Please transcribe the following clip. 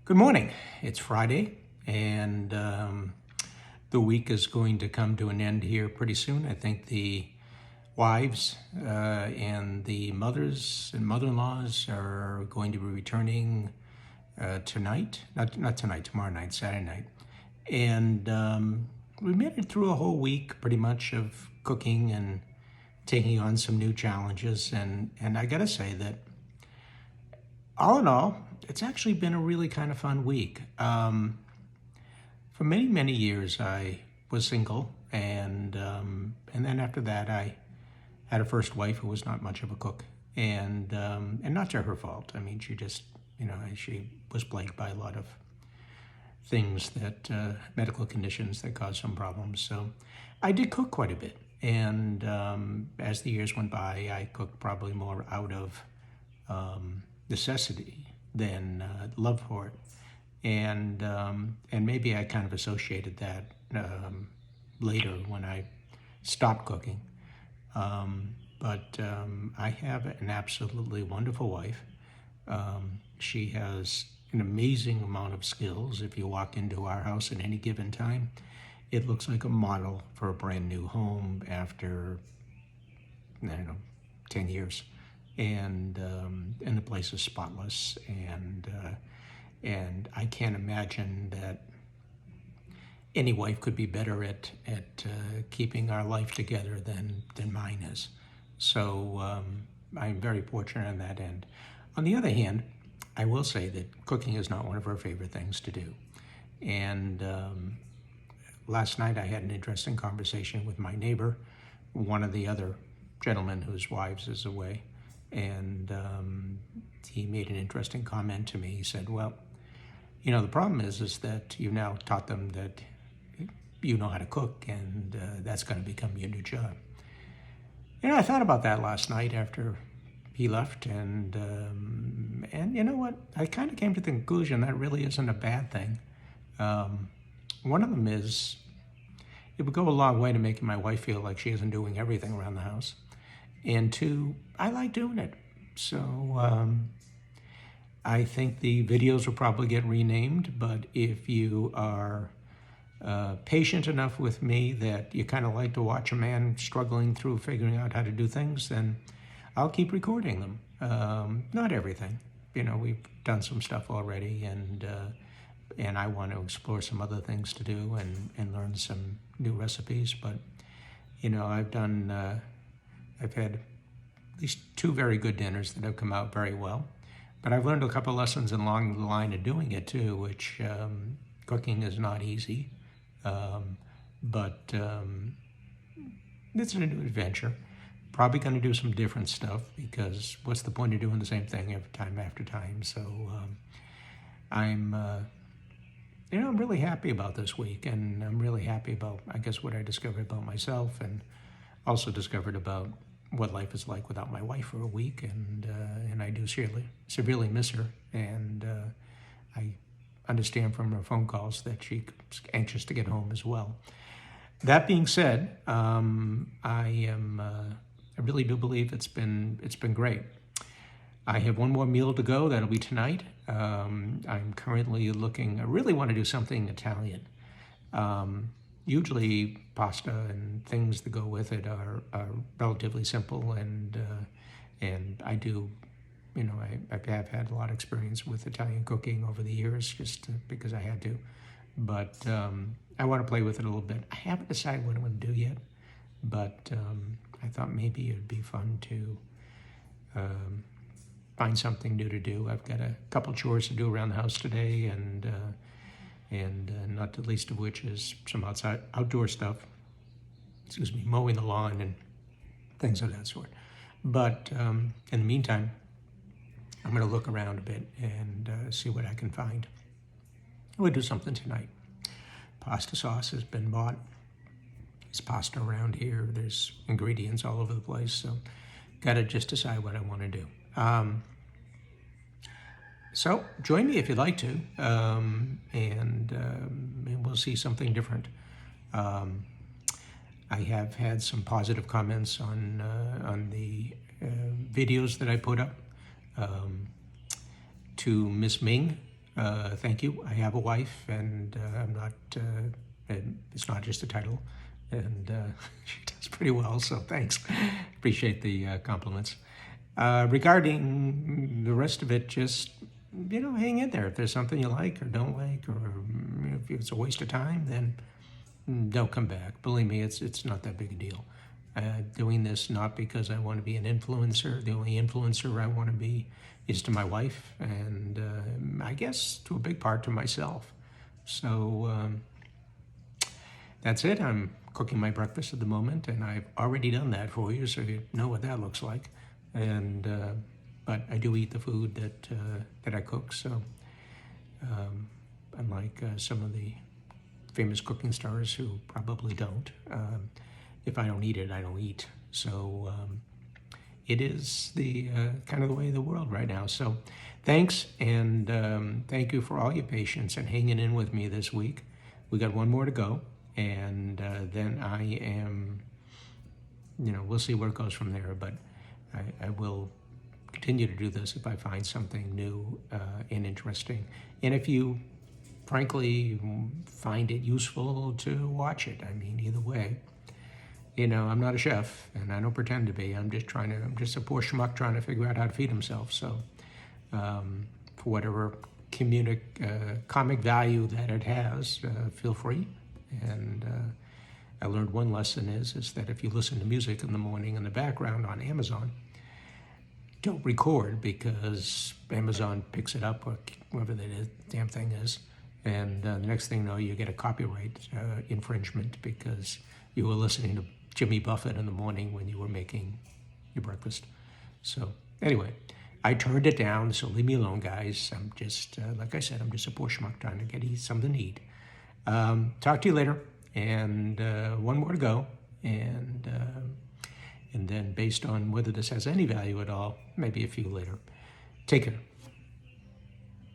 Good morning. It's Friday, and the week is going to come to an end here pretty soon. I think the wives and the mothers and mother-in-laws are going to be returning tonight. Not tonight, tomorrow night, Saturday night. And we made it through a whole week pretty much of cooking and taking on some new challenges. And I got to say that all in all, it's actually been a really kind of fun week. For many, many years, I was single, and then after that, I had a first wife who was not much of a cook, and not to her fault. I mean, she just, she was plagued by a lot of things that medical conditions that caused some problems. So I did cook quite a bit, and as the years went by, I cooked probably more out of necessity than love for it, and maybe I kind of associated that later when I stopped cooking. But I have an absolutely wonderful wife. She has an amazing amount of skills. If you walk into our house at any given time, it looks like a model for a brand new home after, I don't know, 10 years. And the place is spotless, and I can't imagine that any wife could be better at keeping our life together than mine is. So I'm very fortunate on that end. On the other hand, I will say that cooking is not one of our favorite things to do. And last night I had an interesting conversation with my neighbor, one of the other gentlemen whose wives is away. And he made an interesting comment to me. He said, well, the problem is that you've now taught them that you know how to cook, and that's going to become your new job. I thought about that last night after he left, and you know what? I kind of came to the conclusion that really isn't a bad thing. One of them is it would go a long way to making my wife feel like she isn't doing everything around the house. And two, I like doing it. So I think the videos will probably get renamed, but if you are patient enough with me that you kind of like to watch a man struggling through figuring out how to do things, then I'll keep recording them. Not everything. We've done some stuff already, and I want to explore some other things to do and learn some new recipes. But, I've had at least 2 very good dinners that have come out very well. But I've learned a couple lessons along the line of doing it too, which cooking is not easy. But it's a new adventure. Probably going to do some different stuff, because what's the point of doing the same thing every time after time? So I'm really happy about this week, and I'm really happy about, I guess, what I discovered about myself, and also discovered about what life is like without my wife for a week, and I do severely miss her, and I understand from her phone calls that she's anxious to get home as well. That being said, I really do believe it's been great. I have one more meal to go. That'll be tonight. I'm currently looking. I really want to do something Italian. Usually pasta and things that go with it are relatively simple, and I do, I have had a lot of experience with Italian cooking over the years, just because I had to. But I want to play with it a little bit. I haven't decided what I'm going to do yet, but I thought maybe it would be fun to find something new to do. I've got a couple chores to do around the house today, and not the least of which is some outdoor stuff. Mowing the lawn and things of that sort. But in the meantime, I'm going to look around a bit and see what I can find. We'll do something tonight. Pasta sauce has been bought. There's pasta around here. There's ingredients all over the place. So got to just decide what I want to do. So join me if you'd like to, and we'll see something different. I have had some positive comments on the videos that I put up. To Miss Ming, Thank you. I have a wife, and I'm not. And it's not just a title, and she does pretty well. So thanks. Appreciate the compliments. Regarding the rest of it, just hang in there. If there's something you like or don't like, or if it's a waste of time, then don't come back. Believe me, it's not that big a deal. Doing this not because I want to be an influencer. The only influencer I want to be is to my wife, and I guess to a big part to myself. So that's it. I'm cooking my breakfast at the moment, and I've already done that for you, so you know what that looks like. And but I do eat the food that I cook. So unlike some of the famous cooking stars who probably don't. If I don't eat it, I don't eat. So it is the kind of the way of the world right now. So thanks, and thank you for all your patience and hanging in with me this week. We got one more to go, and then I am, we'll see where it goes from there. But I will continue to do this if I find something new and interesting. And if you frankly find it useful to watch it. I mean, either way, I'm not a chef, and I don't pretend to be. I'm just a poor schmuck trying to figure out how to feed himself. So, for whatever comic value that it has, feel free. And I learned one lesson is that if you listen to music in the morning in the background on Amazon, don't record, because Amazon picks it up, or whatever the damn thing is. And the next thing you know, you get a copyright infringement because you were listening to Jimmy Buffett in the morning when you were making your breakfast. So anyway, I turned it down, so leave me alone, guys. I'm just, like I said, I'm just a poor schmuck trying to get something to eat. Talk to you later, and one more to go. And then based on whether this has any value at all, maybe a few later. Take care.